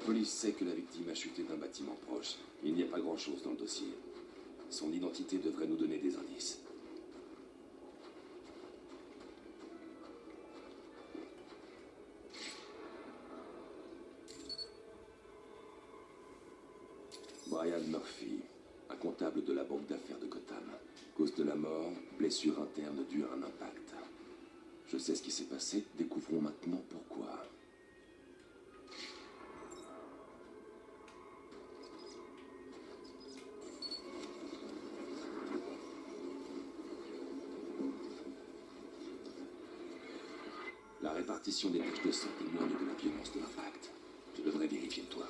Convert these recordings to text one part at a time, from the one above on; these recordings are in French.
police sait que la victime a chuté d'un bâtiment proche. Il n'y a pas grand-chose dans le dossier. Son identité devrait nous donner des indices. Brian Murphy, un comptable de la banque d'affaires de Gotham. Cause de la mort, blessure interne due à un impact. Je sais ce qui s'est passé, découvrons maintenant pourquoi. La répartition des taches de sang témoigne de la violence de l'impact. Je devrais vérifier le toit.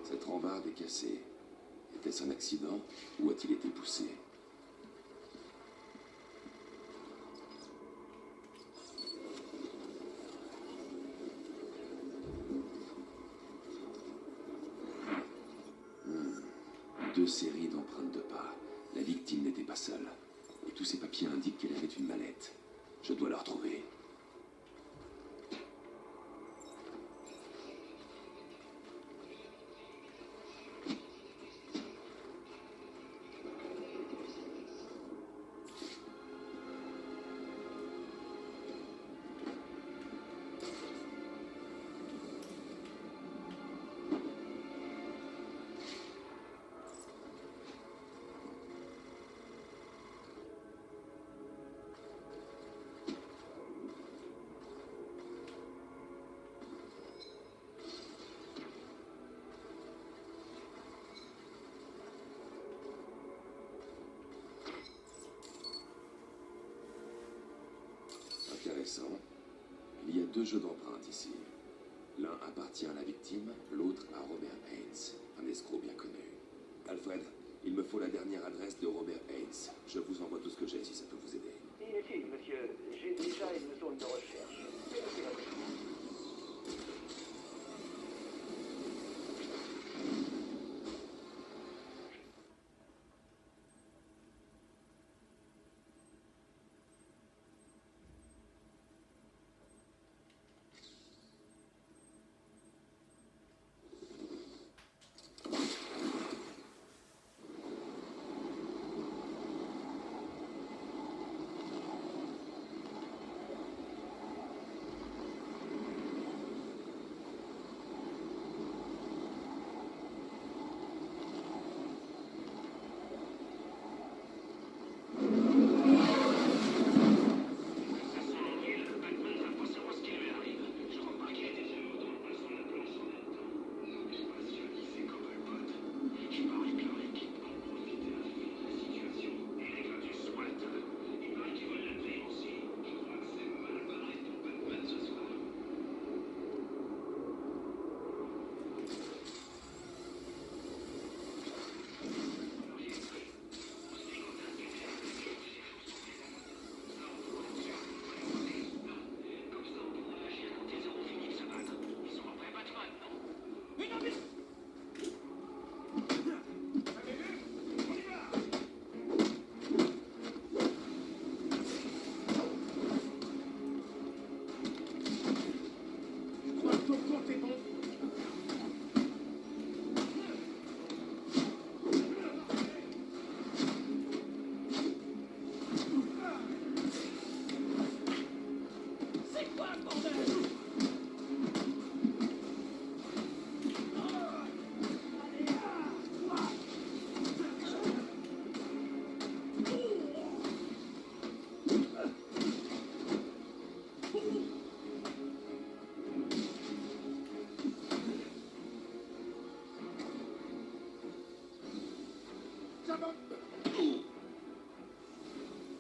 Cette rambarde est cassée. Était-ce un accident ou a-t-il été poussé? Deux séries d'empreintes de pas. La victime n'était pas seule. Et tous ces papiers indiquent qu'elle avait une mallette. Je dois la retrouver. Intéressant. Il y a deux jeux d'empreintes ici. L'un appartient à la victime, l'autre à Robert Haynes, un escroc bien connu. Alfred, il me faut la dernière adresse de Robert Haynes. Je vous envoie tout ce que j'ai si ça peut vous aider. Inutile, monsieur. J'ai déjà une zone de recherche.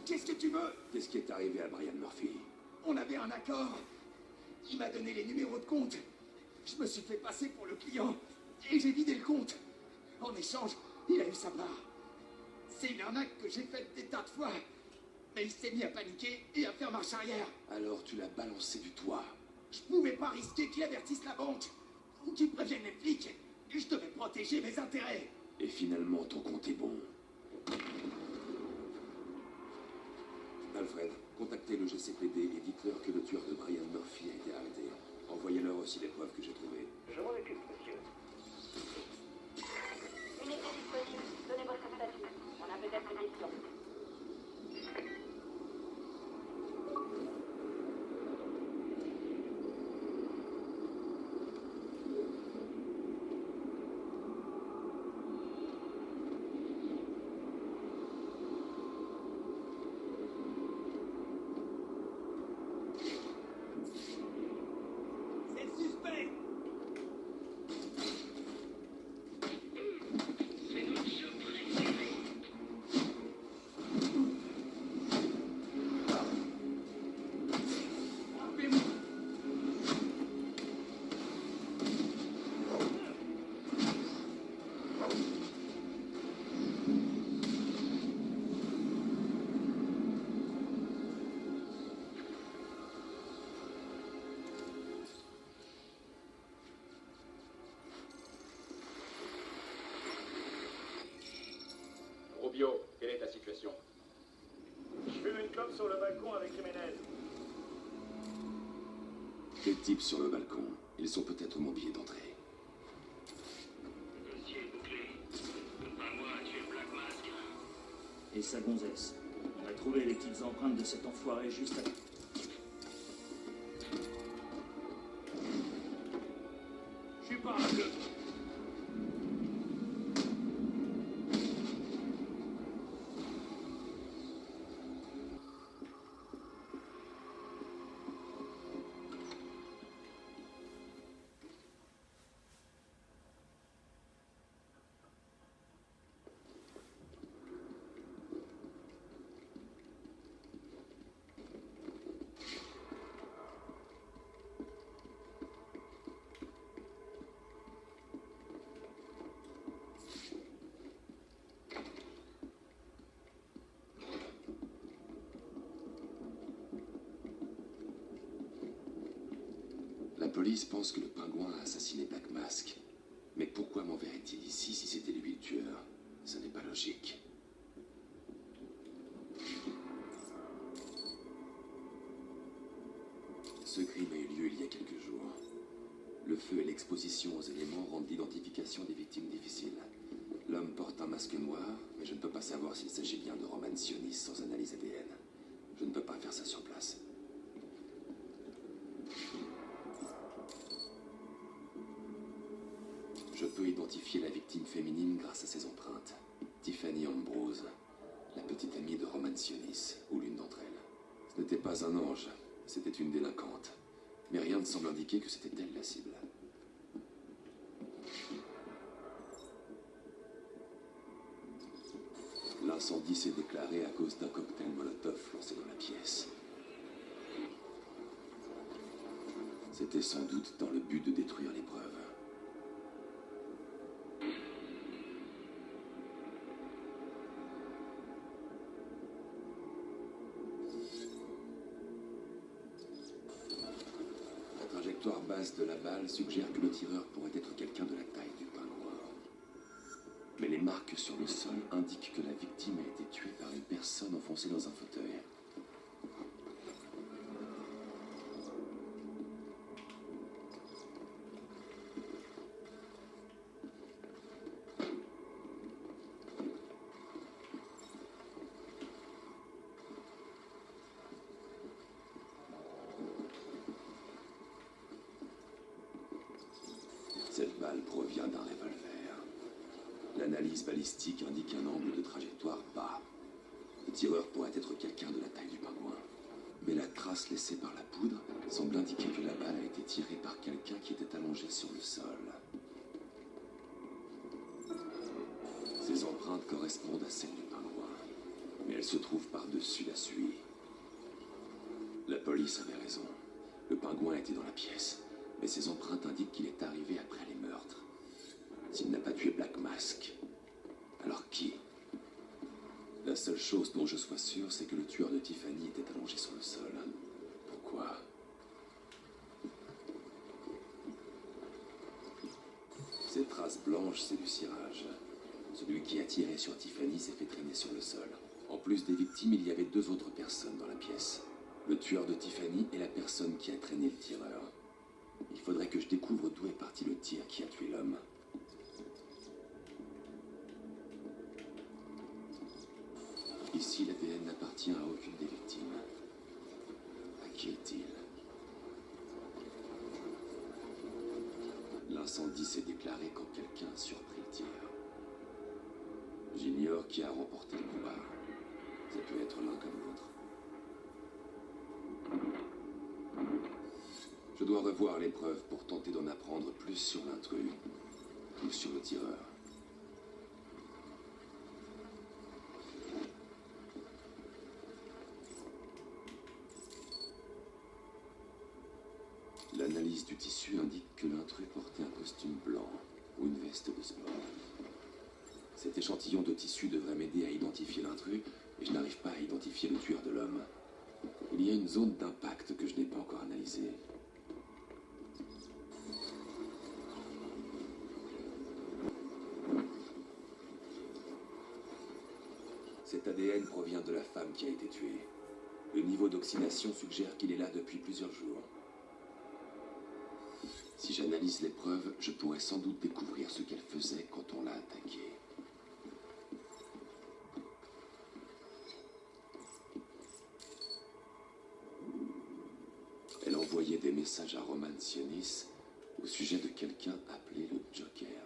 Qu'est-ce que tu veux? Qu'est-ce qui est arrivé à Brian Murphy? On avait un accord. Il m'a donné les numéros de compte. Je me suis fait passer pour le client et j'ai vidé le compte. En échange, il a eu sa part. C'est une arnaque que j'ai faite des tas de fois. Mais il s'est mis à paniquer et à faire marche arrière. Alors tu l'as balancé du toit. Je pouvais pas risquer qu'il avertisse la banque ou qu'il prévienne les flics. Je devais protéger mes intérêts. Et finalement, ton compte est bon. Alfred, contactez le GCPD et dites-leur que le tueur de Brian Murphy a été arrêté. Envoyez-leur aussi les preuves que j'ai trouvées. Je m'en occupe, monsieur. Unité disponible. Donnez votre statut. On a peut-être une mission. C'est le suspect! Rubio, quelle est ta situation? Je fume une clope sur le balcon avec Jiménez. Des types sur le balcon. Ils sont peut-être mon billet d'entrée. Le dossier est bouclé. Pas moi, tu es Black Mask. Et sa gonzesse. On a trouvé les petites empreintes de cet enfoiré juste à... Je suis pas un club. La police pense que le pingouin a assassiné Black Mask. Mais pourquoi m'enverrait-il ici si c'était lui le tueur? Ce n'est pas logique. Ce crime a eu lieu il y a quelques jours. Le feu et l'exposition aux éléments rendent l'identification des victimes difficile. L'homme porte un masque noir, mais je ne peux pas savoir s'il s'agit bien de Roman Sionis sans analyse ADN. Je ne peux pas faire ça sur place. Je peux identifier la victime féminine grâce à ses empreintes. Tiffany Ambrose, la petite amie de Roman Sionis, ou l'une d'entre elles. Ce n'était pas un ange, c'était une délinquante. Mais rien ne semble indiquer que c'était elle la cible. L'incendie s'est déclaré à cause d'un cocktail Molotov lancé dans la pièce. C'était sans doute dans le but de détruire les preuves. La trajectoire basse de la balle suggère que le tireur pourrait être quelqu'un de la taille du pingouin. Mais les marques sur le sol indiquent que la victime a été tuée par une personne enfoncée dans un fauteuil. Cette balle provient d'un revolver. L'analyse balistique indique un angle de trajectoire bas. Le tireur pourrait être quelqu'un de la taille du pingouin. Mais la trace laissée par la poudre semble indiquer que la balle a été tirée par quelqu'un qui était allongé sur le sol. Ces empreintes correspondent à celles du pingouin, mais elles se trouvent par-dessus la suie. La police avait raison. Le pingouin était dans la pièce, mais ses empreintes indiquent qu'il est arrivé après les meurtres. S'il n'a pas tué Black Mask, alors qui? La seule chose dont je sois sûr, c'est que le tueur de Tiffany était allongé sur le sol. Pourquoi? Ces traces blanches, c'est du cirage. Celui qui a tiré sur Tiffany s'est fait traîner sur le sol. En plus des victimes, il y avait 2 autres personnes dans la pièce. Le tueur de Tiffany et la personne qui a traîné le tireur. Il faudrait que je découvre d'où est parti le tir qui a tué l'homme. Ici, l'ADN n'appartient à aucune des victimes. À qui est-il? L'incendie s'est déclaré quand quelqu'un a surpris le tir. J'ignore qui a remporté le combat. Ça peut être l'un comme l'autre. Je dois revoir les preuves pour tenter d'en apprendre plus sur l'intrus ou sur le tireur. L'analyse du tissu indique que l'intrus portait un costume blanc ou une veste de sport. Cet échantillon de tissu devrait m'aider à identifier l'intrus, et je n'arrive pas à identifier le tueur de l'homme. Il y a une zone d'impact que je n'ai pas encore analysée. Cet ADN provient de la femme qui a été tuée. Le niveau d'oxydation suggère qu'il est là depuis plusieurs jours. Si j'analyse les preuves, je pourrais sans doute découvrir ce qu'elle faisait quand on l'a attaquée. Elle envoyait des messages à Roman Sionis au sujet de quelqu'un appelé le Joker.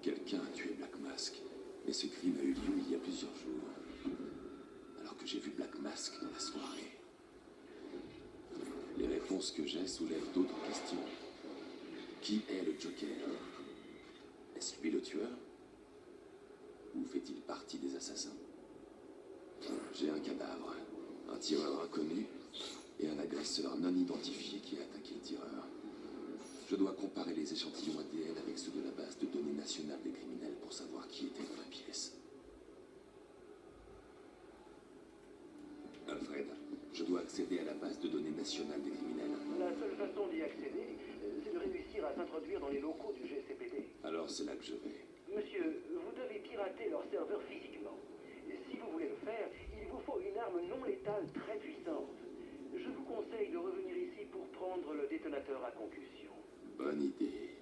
Quelqu'un a tué Black Mask, et ce crime a eu lieu il y a plusieurs jours, alors que j'ai vu Black Mask dans la soirée. Les réponses que j'ai soulèvent d'autres questions. Qui est le Joker? Est-ce lui le tueur? Ou fait-il partie des assassins? J'ai un cadavre, un tireur inconnu et un agresseur non identifié qui a attaqué le tireur. Je dois comparer les échantillons ADN avec ceux de la base de données nationale des criminels pour savoir qui était dans la pièce. Alfred, je dois accéder à la base de données nationale des criminels. La seule façon d'y accéder, c'est de réussir à s'introduire dans les locaux du GCPD. Alors c'est là que je vais. Monsieur, vous devez pirater leur serveur physiquement. Si vous voulez le faire, il vous faut une arme non létale très puissante. Je vous conseille de revenir ici pour prendre le détonateur à concussion. Bonne idée.